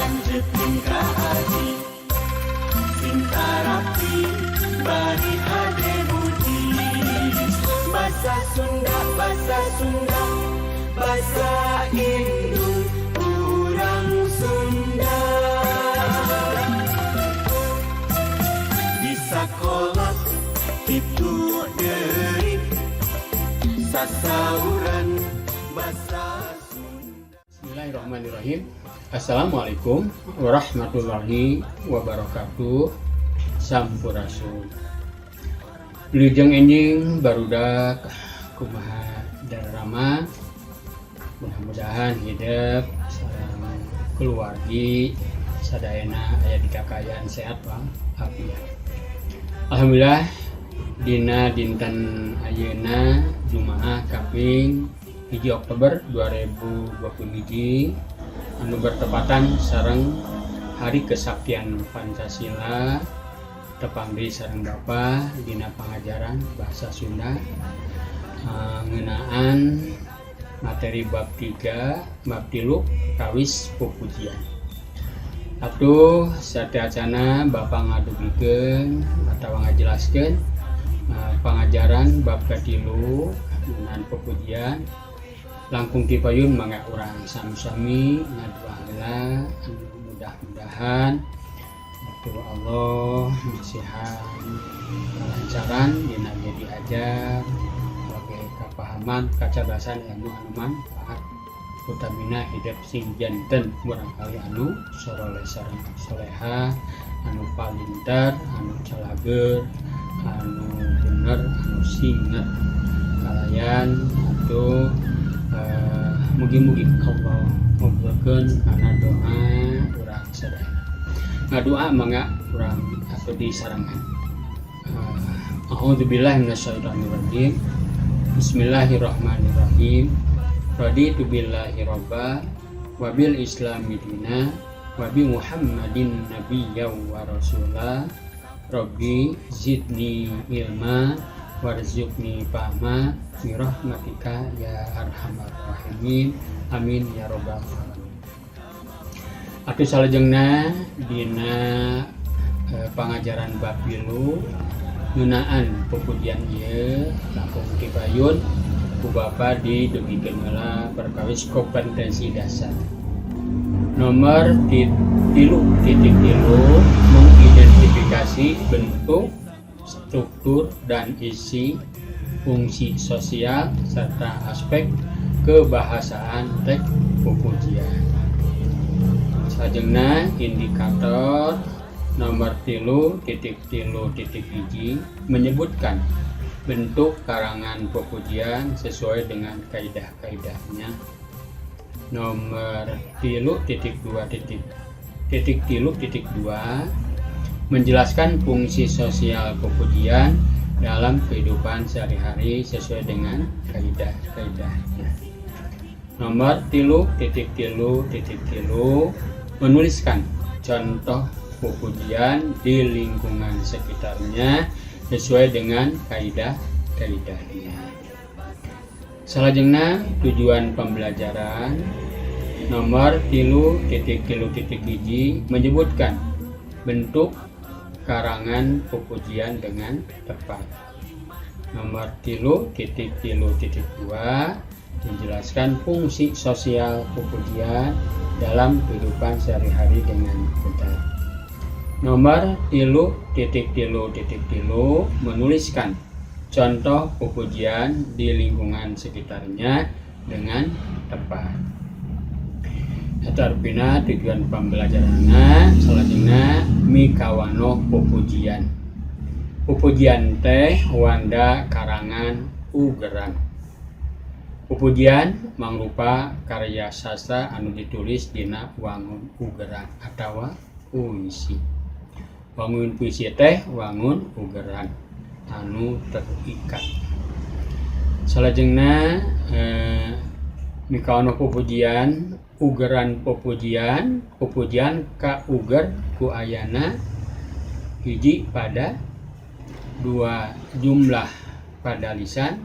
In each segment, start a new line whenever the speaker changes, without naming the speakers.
lanjut tingkah haji sing tarapi bari ade budi bahasa Sunda bahasa Indo urang Sunda di sakola itu deui sasauran bahasa Sunda.
Bismillahirrahmanirrahim. Assalamualaikum warahmatullahi wabarakatuh. Sampurasun. Wilujeng enjing barudak kumaha darama. Mudah-mudahan hidup sareng keluargi sadayana aya di kakayaan sehat Bang afiat. Alhamdulillah dina dinten ayeuna Jumaah kaping 1 Oktober 2021 anu bertepatan sareng Hari Kesaktian Pancasila tepang deui sareng Bapa dina pangajaran bahasa Sunda ngeunaan materi bab 3 bab 3 kawis pupujian. Atuh sateacana Bapa ngadugikeun atawa ngajelaskeun pangajaran bab katilu ngeunaan pupujian langkung ti payun mangga urang sami-sami ngadua heula anu mudah-mudahan atuh Allah masihan kelancaran dina jadi ajar oge kapahaman kacerdasan ilmu anu manfaat utamina hidup sing janten barangkali anu sorole sareng soleha anu palintar anu calager anu bener anu singet kalayan atuh mugi-mugi Allah ngabulkeun kana doa urang sadaya. Ngadoa mangga urang atuh disarangan. A'udzubillahi minasyaitonir rajim. Bismillahirrahmanirrahim. Raditu billahi robba wa bil islami dina wa bi Muhammadin nabiyyan wa rasula. Rabbi zidni ilma warzuqni fahma bi rahmatika ya arhamar rahimin amin ya rabbal alamin. Atuh salajengna dina pangajaran bab 3 ngeunaan pupujian ieu langkung ti payun ku Bapa didugikeun heula perkawis kompetensi dasar. Nomor 3.3 mengidentifikasi bentuk, struktur dan isi fungsi sosial serta aspek kebahasaan teks pupujian. Salajengna indikator nomor 3.3.1 menyebutkan bentuk karangan pupujian sesuai dengan kaidah-kaidahnya. Nomor 3.2.2 menjelaskan fungsi sosial pupujian dalam kehidupan sehari-hari sesuai dengan kaidah-kaidahnya. Nomor 3.3.3 menuliskan contoh pupujian di lingkungan sekitarnya sesuai dengan kaidah-kaidahnya. Salajengna tujuan pembelajaran nomor 3.3.1 menyebutkan bentuk karangan pupujian dengan tepat. Nomor 3.3.2 menjelaskan fungsi sosial pupujian dalam kehidupan sehari-hari dengan benar. Nomor 3.3.3 menuliskan contoh pupujian di lingkungan sekitarnya dengan tepat. Atarpina tujuan pembelajaranna salajengna mikawano pupujian. Pupujian teh wanda karangan ugeran. Pupujian mangrupa karya sastra anu ditulis dina wangun ugeran atawa puisi. Wangun puisi teh wangun ugeran anu terikat. Salajengna mikawano pupujian ugeran pupujian ka uger ku ayana hiji pada dua jumlah pada lisan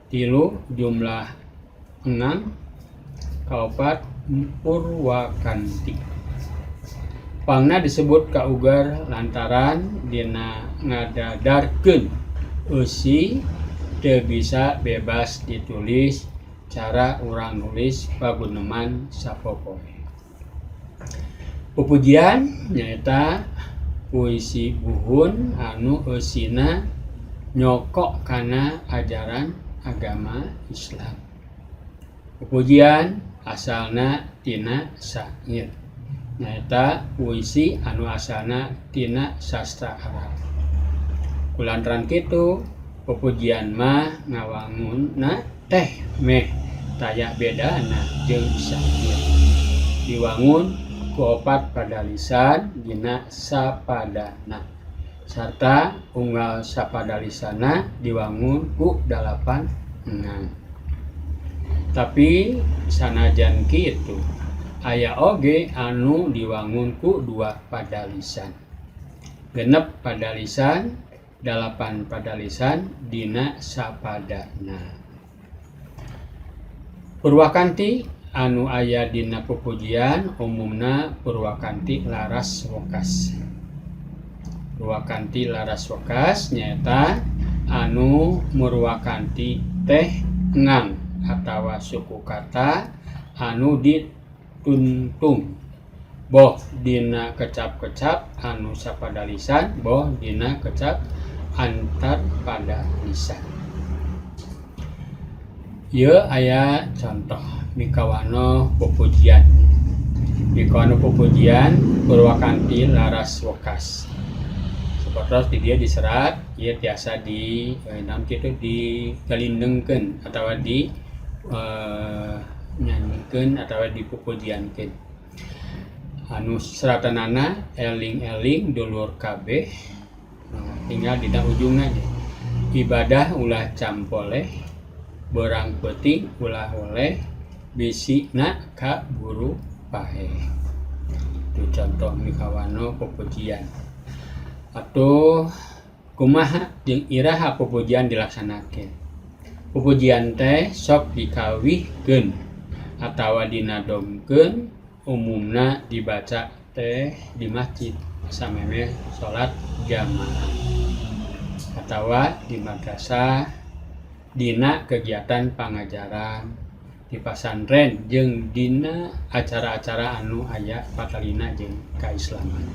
tilu jumlah 6 kaopat purwakanti Pangna disebut kauger lantaran dina ngadadarkeun eusi teu bisa bebas ditulis cara urang nulis paguneman sapopoe. Pupujian nyaeta puisi buhun anu eusina nyokok kana ajaran agama Islam. Pupujian asalna tina syair. Nyaeta puisi anu asalna tina sastra Arab. Kulantaran kitu, pupujian mah ngawangunna teh meh taya bedana jeung syair. Diwangun ku opat padalisan dina sapadana. Sarta unggal sapadalisana diwangun ku 8 enang. Tapi sanajan kitu aya oge anu diwangun ku 2 padalisan. 6 padalisan, 8 padalisan dina sapadana. Purwakanti anu aya dina pupujian umumna purwakanti laras wekas. Purwakanti laras wekas nyaeta anu murwakanti teh ngang atawa suku kata anu dituntung boh dina kecap-kecap anu sapadalisan boh dina kecap antar padalisan. Ieu aya contoh mikawano pupujian. Mikawano pupujian purwakanti laras wekas. Sapertos di dia diserat ieu tiasa di naon kitu digalindengkeun atawa di nyanyikan atau dipupujiankeun. Anu seratanana eling-eling dulur kabeh tinggal dina ujungna ge. Ibadah ulah campoleh, berang peuting ulah oleh, bisikna ka buru pahe. Itu contoh mikawano pupujian. Atuh kumaha jeung iraha pupujian dilaksanakeun. Pupujian teh sok dikawihkeun atawa dinadomkeun umumna dibaca teh di masjid samemeh salat jamaah atawa di madrasah dina kegiatan pangajaran di pasantren jeung dina acara-acara anu aya patalina jeung kaislaman.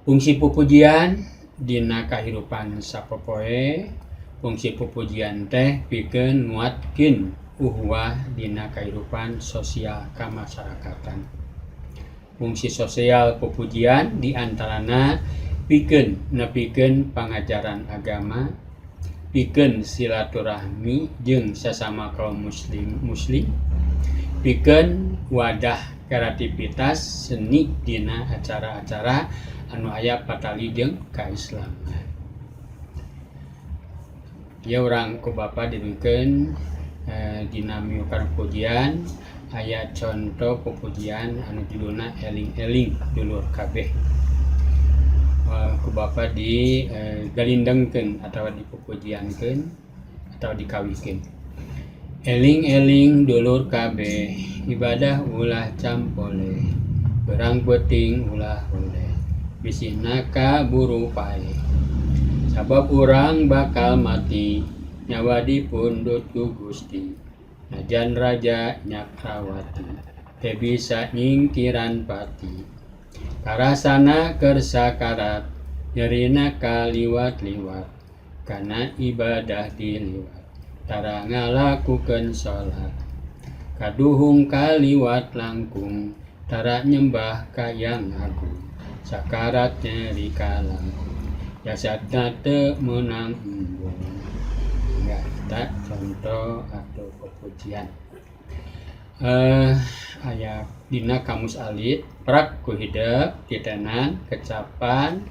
Fungsi pupujian dina kahirupan sapopoe. Fungsi pupujian teh pikeun nguatkeun uhwah dina kahirupan sosial kamasyarakatan. Fungsi sosial pupujian diantarana pikeun nepikeun pangajaran agama, pikeun silaturahmi jeung sesama kaum muslim, pikeun wadah kreativitas seni dina acara-acara anu aya patali jeung kaislaman. Ya urang ku bapa dinungkeun dina miukan pujian aya contoh pupujian anu judulna eling-eling dulur kabeh. Ku bapa di galindengkeun atawa dipupujiankeun atawa dikawihkeun. Eling-eling dulur kabeh, ibadah ulah campole, berang peuting ulah oleh, bisina ka buru pae. Sabab urang bakal mati, nyawa dipundhut ku Gusti. Najan raja Nyakrawati, teu bisa nyingkiran pati. Karasana keur sakarat, nyerina kaliwat-liwat, kana ibadah diliwat, tara ngalakukeun salat. Kaduhung kaliwat langkung, tara nyembah ka Yang Agung, sakarat nyeri kalangkung. Jasadna teu meunang embung. Ya, eta contoh atau pupujian. Aya dina kamus alit prak ku hideuk titenan kecapan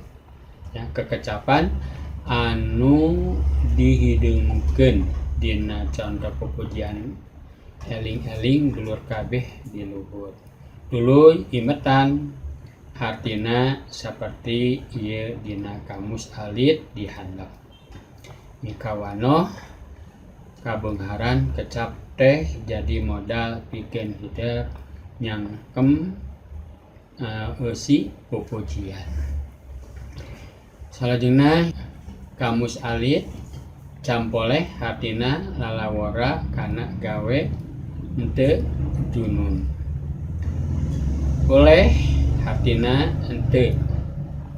ya kekecapan anu dihideungkeun dina contoh pupujian eling-eling dulur kabeh di luhur. Tuluy imetan artina seperti ieu dina kamus alit dihandap. Mikawano kabeungharan kecap teh jadi modal pikeun hideuk nyangkem eusi pupujian. Salajengna kamus alit campoleh hartina lalawara kana gawe henteu junun. Oleh hartina henteu,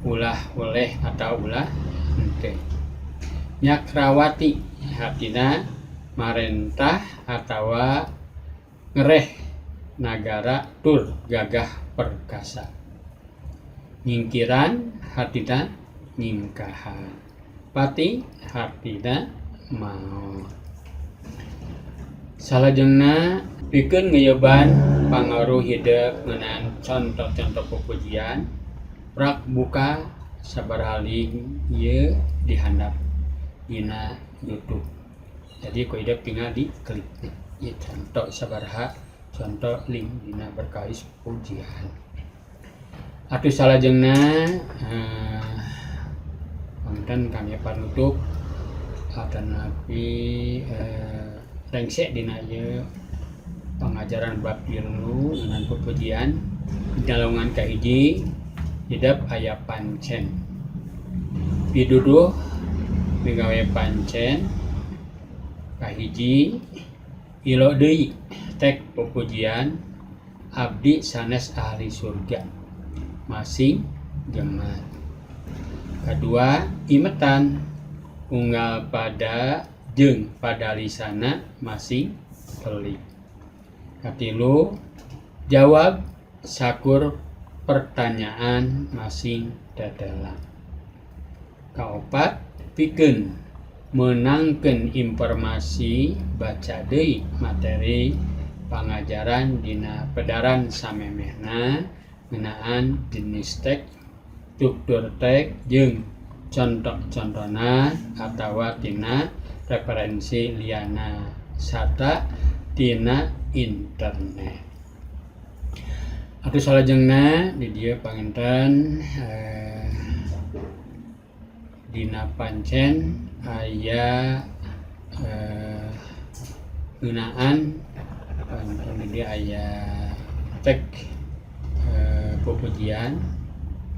ulah oleh atau ulah henteu. Nyakrawati hartina marentah atawa ngereh nagara tur gagah perkasa. Nyingkiran hartina nyingkahan. Pati hartina maot. Salajengna pikeun ngayoban pangaruh hideuk ngeunaan contoh-contoh pupujian prak buka sabaraha link ieu dihandap dina YouTube. Jadi ku hideuk tinggal diklik ieu contoh sabaraha contoh link dina berkais pujian. Atuh salajengna Panten kami panutup atanapi rengsek dina ieu pangajaran bab ilmu ngan pupujian dalungan kahiji hidup aya pancen. Piduduh migawe pancen kahiji ilo deui tek pupujian abdi sanes ahli surga masing gemat. Kedua, imetan unggal pada jeung pada lisana masing pelik. Katilu, jawab sakur pertanyaan masing dadelang. Kaopat, pikeun meunangkeun informasi baca deui materi pangajaran dina pedaran samemehna ngeunaan jenis teks, struktur teks jeung contoh-contohna atawa tina referensi liana sarta tina internet. Atuh salajengna di dieu panginten dina pancen aya ngeunaan panginten di dieu aya teks pupujian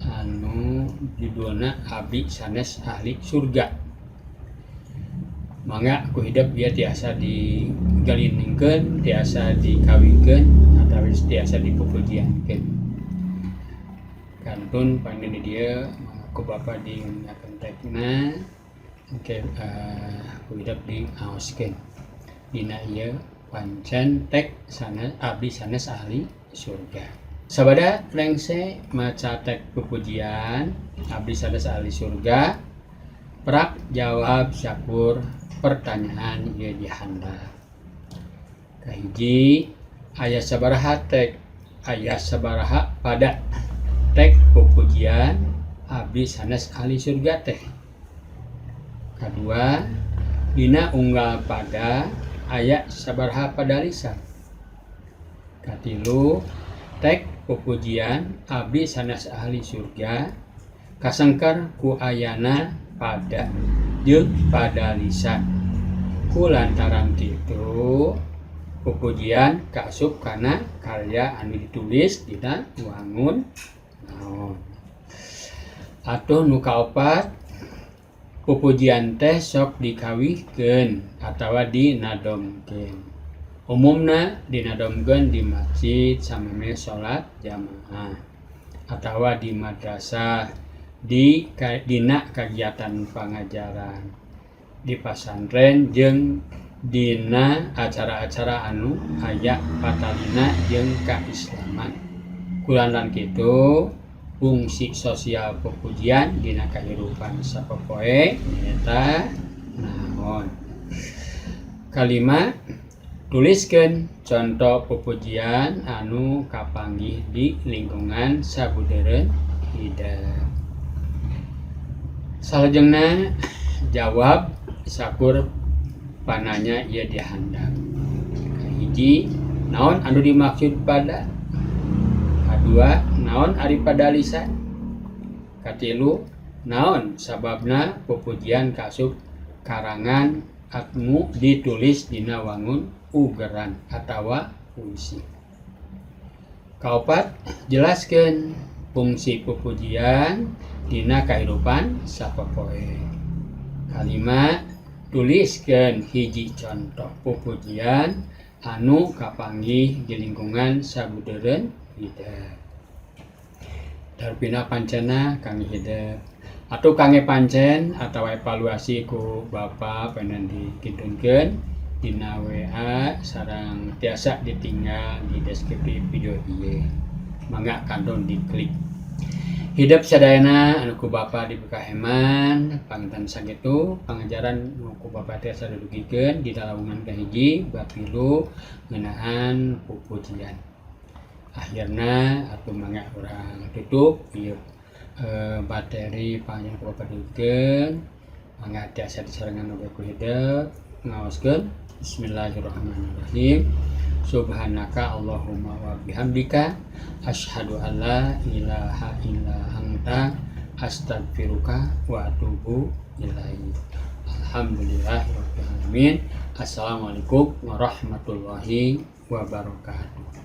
anu judulna abdi sanes ahli surga. Mangga ku hidup dia tiasa digaliningkeun, tiasa dikawinkeun atawa tiasa dipupujiankeun. Kantun panggil dia ku bapa diunyakeun tekna engke ku hidup diaoskeun dina ieu pancen tek sanes abdi sanes ahli surga. Sabada lengse maca tek pupujian abdi sanes ahli surga prak jawab sakur pertanyaan ieu dihandap. Kahiji aya sabaraha tek, aya sabaraha pada tek pupujian abdi sanes ahli surga teh. Kadua dina unggal pada aya sabaraha pada lisan. Katilu tek pupujian abdi sanes ahli surga kasengker ku ayana pada jeung pada lisan. Kulantaran kitu pupujian kaasup kana karya anu ditulis dina wangun naon. Atuh nu kaopat pupujian teh sok dikawihkeun atawa dinadomkeun. Umumna dinadomkeun di masjid sameme salat jamaah atawa di madrasah dina kagiatan pangajaran di pasantren jeung dina acara-acara anu aya patalina jeung kaislaman. Kulantaran kitu fungsi sosial pupujian dina kahirupan sapopoe nyaeta naon. Kalima, tuliskeun contoh pupujian anu kapanggih di lingkungan sabudeureun hideuk. Salajengna jawab sakur pananya ieu dihandap. Kahiji, naon anu dimaksud pada? Kadua, naon ari pada lisan? Katilu, naon sababna pupujian kaasup karangan anu ditulis dina wangun ugeran atawa puisi. Kaopat, jelaskeun fungsi pupujian dina kahirupan sapopoe. Kalima, tuliskeun hiji contoh pupujian anu kapanggih di lingkungan sabudeureun hideuk. Darpina pancena kangge hideuk. Atuh kangge pancen atawa evaluasi ku Bapa penen dikidunkeun dina WA sareng tiasa ditinggal di deskripsi video ieu. Mangga kantong diklik. Hidup sadayana anu ku Bapa dipikaheman panginten sakitu pangajaran nu ku Bapa tiasa didugikeun di lawungan kahiji bab 3 ngeunaan pupujian. Akhirna atuh mangga urang tutup ieu materi panjang ku Bapa didugikeun. Mangga tiasa disarengan oge ku hideuk ngaoskeun. Bismillahirrahmanirrahim. Subhanaka Allahumma wa bihamdika asyhadu an la ilaha illa anta astaghfiruka wa atubu ilaik. Alhamdulillahirabbil alamin. Assalamualaikum warahmatullahi wabarakatuh.